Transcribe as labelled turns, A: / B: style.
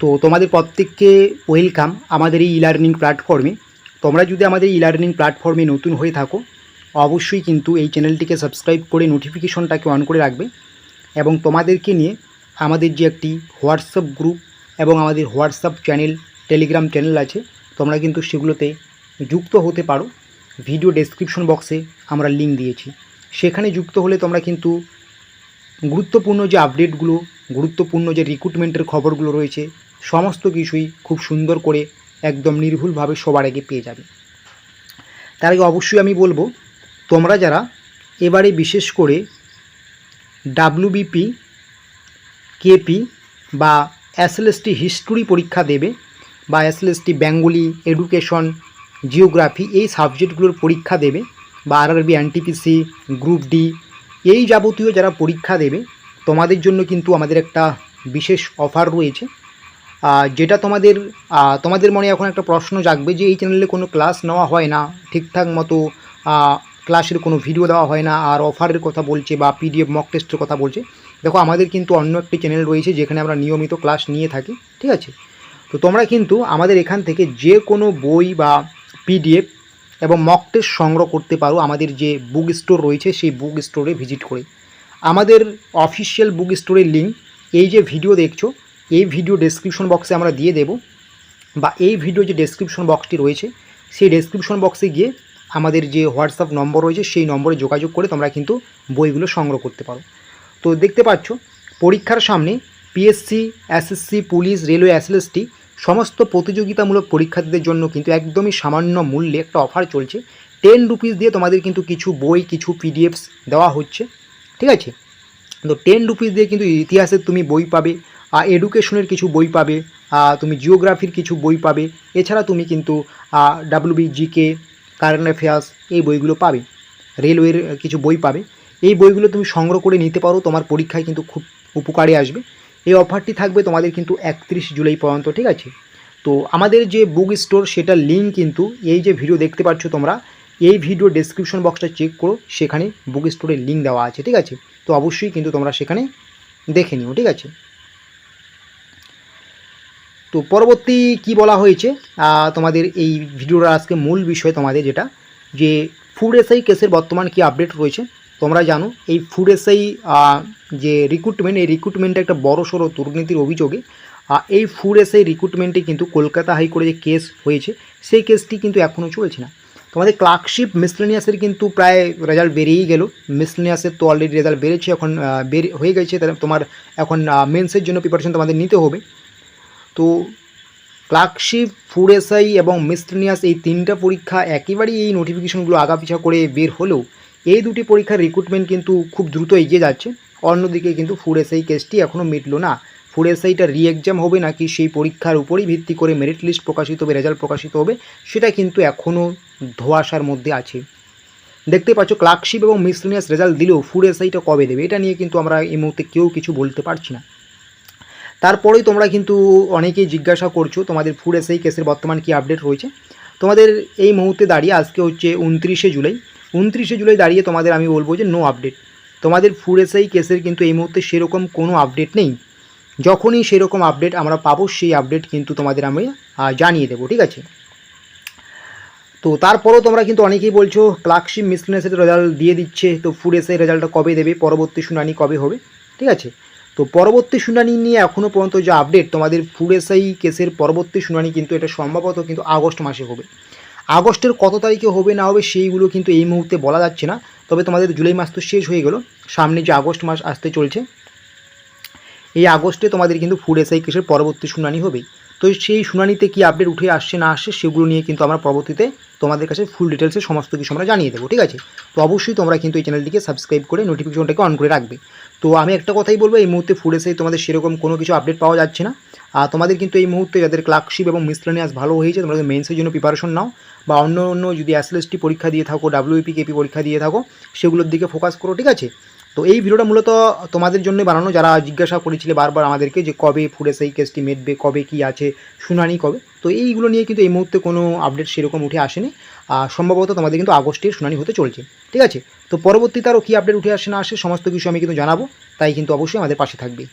A: তো তোমাদের প্রত্যেককে ওয়েলকাম আমাদের এই লার্নিং প্ল্যাটফর্মে। তোমরা যদি আমাদের এই লার্নিং প্ল্যাটফর্মে নতুন হয়ে থাকো, অবশ্যই কিন্তু এই চ্যানেলটিকে সাবস্ক্রাইব করে নোটিফিকেশনটাকে অন করে রাখবে। এবং তোমাদেরকে নিয়ে আমাদের যে একটি হোয়াটসঅ্যাপ গ্রুপ এবং আমাদের হোয়াটসঅ্যাপ চ্যানেল, টেলিগ্রাম চ্যানেল আছে, তোমরা কিন্তু সেগুলোতে যুক্ত হতে পারো। ভিডিও ডেসক্রিপশন বক্সে আমরা লিঙ্ক দিয়েছি, সেখানে যুক্ত হলে তোমরা কিন্তু গুরুত্বপূর্ণ যে আপডেটগুলো, গুরুত্বপূর্ণ যে রিক্রুটমেন্টের খবরগুলো রয়েছে, সমস্ত কিছুই খুব সুন্দর করে একদম নির্ভুলভাবে সবার আগে পেয়ে যাবে। তার আগে অবশ্যই আমি বলবো, তোমরা যারা এবারে বিশেষ করে ডাব্লিউবিপি, কেপি বা এসএলএসটি হিস্ট্রি পরীক্ষা দেবে, বা এসএলএসটি বেঙ্গলি, এডুকেশন, জিওগ্রাফি এই সাবজেক্টগুলোর পরীক্ষা দেবে, বা আরআরবি, এনটিপিসি, গ্রুপ ডি এই যাবতীয় যারা পরীক্ষা দেবে, তোমাদের জন্য কিন্তু আমাদের একটা বিশেষ অফার রয়েছে। যেটা তোমাদের মনে এখন একটা প্রশ্ন জাগবে যে এই চ্যানেলে কোনো ক্লাস নেওয়া হয় না, ঠিকঠাক মতো ক্লাসের কোনো ভিডিও দেওয়া হয় না, আর অফারের কথা বলছে বা পিডিএফ মক টেস্টের কথা বলছে। দেখো, আমাদের কিন্তু অন্য একটি চ্যানেল রয়েছে যেখানে আমরা নিয়মিত ক্লাস নিয়ে থাকি, ঠিক আছে? তো তোমরা কিন্তু আমাদের এখান থেকে যে কোনো বই বা পিডিএফ এবং মক টেস্ট সংগ্রহ করতে পারো আমাদের যে বুক স্টোর রয়েছে সেই বুক স্টোরে ভিজিট করে। আমাদের অফিসিয়াল বুক স্টোরের লিঙ্ক এই যে ভিডিও দেখছো, এই ভিডিও ডেসক্রিপশন বক্সে আমরা দিয়ে দেব, বা এই ভিডিও যে ডেসক্রিপশন বক্সটি রয়েছে সেই ডেসক্রিপশন বক্সে গিয়ে আমাদের যে হোয়াটসঅ্যাপ নম্বর রয়েছে সেই নম্বরে যোগাযোগ করে তোমরা কিন্তু বইগুলো সংগ্রহ করতে পারো। তো দেখতে পাচ্ছ, পরীক্ষার সামনে PSC, SSC, police, railway, SLST সমস্ত প্রতিযোগিতামূলক পরীক্ষার্থীদের জন্য কিন্তু একদমই সামান্য মূল্যে একটা অফার চলছে। 10 রুপিস দিয়ে তোমাদের কিন্তু কিছু বই, কিছু পিডিএফস দেওয়া হচ্ছে, ঠিক আছে? তো 10 রুপিস দিয়ে কিন্তু ইতিহাসের তুমি বই পাবে, এডুকেশনের কিছু বই পাবে, তুমি জিওগ্রাফির কিছু বই পাবে, এছাড়া তুমি কিন্তু ডাব্লিউবি, জিকে, কারেন্ট অ্যাফেয়ার্স এই বইগুলো পাবে, রেলওয়ের কিছু বই পাবে। এই বইগুলো তুমি সংগ্রহ করে নিতে পারো, তোমার পরীক্ষায় কিন্তু খুব উপকারে আসবে। এই অফারটি থাকবে তোমাদের কিন্তু 31 জুলাই পর্যন্ত, ঠিক আছে? তো আমাদের যে বুক স্টোর সেটার লিঙ্ক কিন্তু এই যে ভিডিও দেখতে পাচ্ছ তোমরা, এই ভিডিও ডেসক্রিপশন বক্সটা চেক করো, সেখানে বুক স্টোরের লিঙ্ক দেওয়া আছে, ঠিক আছে? তো অবশ্যই কিন্তু তোমরা সেখানে দেখে নিও, ঠিক আছে? তো পরবর্তী কি বলা হয়েছে, তোমাদের এই ভিডিওর আজকে মূল বিষয় তোমাদের যেটা, যে ফুড এসআই কেসের বর্তমান কি আপডেট রয়েছে। তোমরা জানো এই ফুড এসআই যে রিক্রুটমেন্ট, এই রিক্রুটমেন্টে একটা বড়সড় দুর্নীতির অভিযোগে এই ফুড এসআই রিক্রুটমেন্টে কিন্তু কলকাতা হাইকোর্টে যে কেস হয়েছে সেই কেসটি কিন্তু এখনও চলছে না। তোমাদের ক্লার্কশিপ মিসলেনিয়াসের কিন্তু প্রায় রেজাল্ট বেরিয়েই গেল। মিসলেনিয়াসের তো অলরেডি রেজাল্ট বেরিয়েছে, এখন বের হয়ে গেছে। তাহলে তোমার এখন মেন্সের জন্য প্রিপারেশন তোমাদের নিতে হবে। তো ক্লার্কশিপ, ফুড এসআই এবং মিসলেনিয়াস এই তিনটা পরীক্ষা একেবারেই এই নোটিফিকেশনগুলো আগাপিছা করে বের হলেও এই দুটি পরীক্ষার রিক্রুটমেন্ট কিন্তু খুব দ্রুত এগিয়ে যাচ্ছে। অন্যদিকে কিন্তু ফুড এসআই কেসটি এখনও মিটলো না। ফুড এসআইটা রি এক্সাম হবে নাকি সেই পরীক্ষার উপরই ভিত্তি করে মেরিট লিস্ট প্রকাশিত হবে, রেজাল্ট প্রকাশিত হবে, সেটা কিন্তু এখনও ধোঁয়াশার মধ্যে আছে। দেখতে পাচ্ছ, ক্লার্কশিপ এবং মিসলেনিয়াস রেজাল্ট দিলেও ফুড এসআইটা কবে দেবে এটা নিয়ে কিন্তু আমরা এই মুহূর্তে কেউ কিছু বলতে পারছি না। তারপরেই তোমরা কিন্তু অনেকেই জিজ্ঞাসা করছো তোমাদের ফুড এসআই কেসের বর্তমান কি আপডেট রয়েছে। তোমাদের এই মুহূর্তে দাঁড়িয়ে আজকে হচ্ছে 29শে জুলাই। 29শে জুলাই দাঁড়িয়ে তোমাদের আমি বলবো যে নো আপডেট। তোমাদের ফুড এসআই কেসের কিন্তু এই মুহূর্তে সেরকম কোনো আপডেট নেই। যখনই সেরকম আপডেট আমরা পাবো সেই আপডেট কিন্তু তোমাদের আমি জানিয়ে দেবো, ঠিক আছে? তো তারপরেও তোমরা কিন্তু অনেকেই বলছো ক্লার্কশিপ, মিসলেনিয়াসের রেজাল্ট দিয়ে দিচ্ছে, তো ফুড এসআই রেজাল্টটা কবে দেবে, পরবর্তী শুনানি কবে হবে, ঠিক আছে? তো পরবর্তী শুনানি নিয়ে এখনও পর্যন্ত যে আপডেট, তোমাদের ফুড এসআই কেসের পরবর্তী শুনানি কিন্তু এটা সম্ভবত কিন্তু আগস্ট মাসে হবে। আগস্টের কত তারিখে হবে না হবে সেইগুলো কিন্তু এই মুহূর্তে বলা যাচ্ছে না। তবে তোমাদের জুলাই মাস তো শেষ হয়ে গেল, সামনে যে আগস্ট মাস আসতে চলছে, এই আগস্টে তোমাদের কিন্তু ফুড এসআই কেসের পরবর্তী শুনানি হবে। তো সেই শুনানিতে কি আপডেট উঠে আসছে না আসছে সেগুলো নিয়ে কিন্তু আমরা পরবর্তীতে তোমাদের কাছে ফুল ডিটেলসে সমস্ত কিছু আমরা জানিয়ে দেবো, ঠিক আছে? তো অবশ্যই তোমরা কিন্তু এই চ্যানেলটিকে সাবস্ক্রাইব করে নোটিফিকেশনটাকে অন করে রাখবে। তো আমি একটা কথাই বলবো, এই মুহূর্তে ফুড এসআই তোমাদের সেরকম কোনো কিছু আপডেট পাওয়া যাচ্ছে না। তোমাদের কিন্তু এই মুহূর্তে যাদের ক্লার্কশিপ এবং মিসলেনিয়াস ভালো হয়েছে, তোমাদের মেন্সের জন্য প্রিপারেশন নাও, বা অন্য অন্য যদি এসএলএসটি পরীক্ষা দিয়ে থাকো, ডাব্লিউপি, কেপি পরীক্ষা দিয়ে থাকো, সেগুলোর দিকে ফোকাস করো, ঠিক আছে? তো এই ভিডিওটা মূলত তোমাদের জন্য বানানো, যারা জিজ্ঞাসা করেছিলে বারবার আমাদেরকে যে কবে ফুড এসআই কেসটি মিটবে, কবে কি আছে, শুনানি কবে। তো এইগুলো নিয়ে কিন্তু এই মুহূর্তে কোনো আপডেট সেরকম উঠে আসেনি। সম্ভবত তোমাদের কিন্তু আগস্টের শুনানি হতে চলছে, ঠিক আছে? তো পরবর্তীতে আরও কী আপডেট উঠে আসে না আসে সমস্ত কিছু আমি কিন্তু জানাবো, তাই কিন্তু অবশ্যই আমাদের পাশে থাকবে।